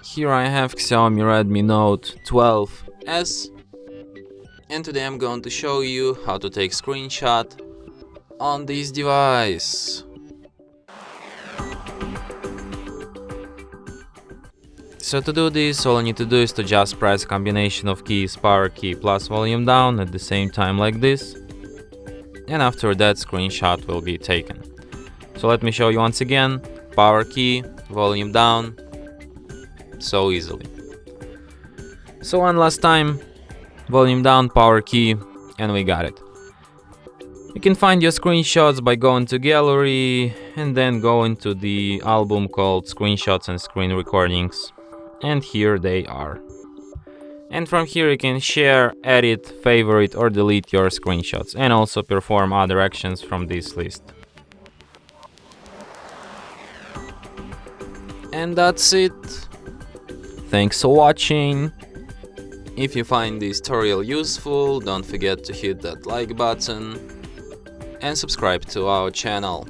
Here I have Xiaomi Redmi Note 12S, and today I'm going to show you how to take screenshot on this device. So to do this, all I need to do is to just press a combination of keys, power key plus volume down at the same time like this, and after that screenshot will be taken. So let me show you once again: power key, volume down, so easily. So one last time, volume down, power key, and we got it. You can find your screenshots by going to gallery and then go into the album called screenshots and screen recordings, and here they are. And from here you can share, edit, favorite or delete your screenshots, and also perform other actions from this list. And that's it. Thanks for watching. If you find this tutorial useful, don't forget to hit that like button and subscribe to our channel.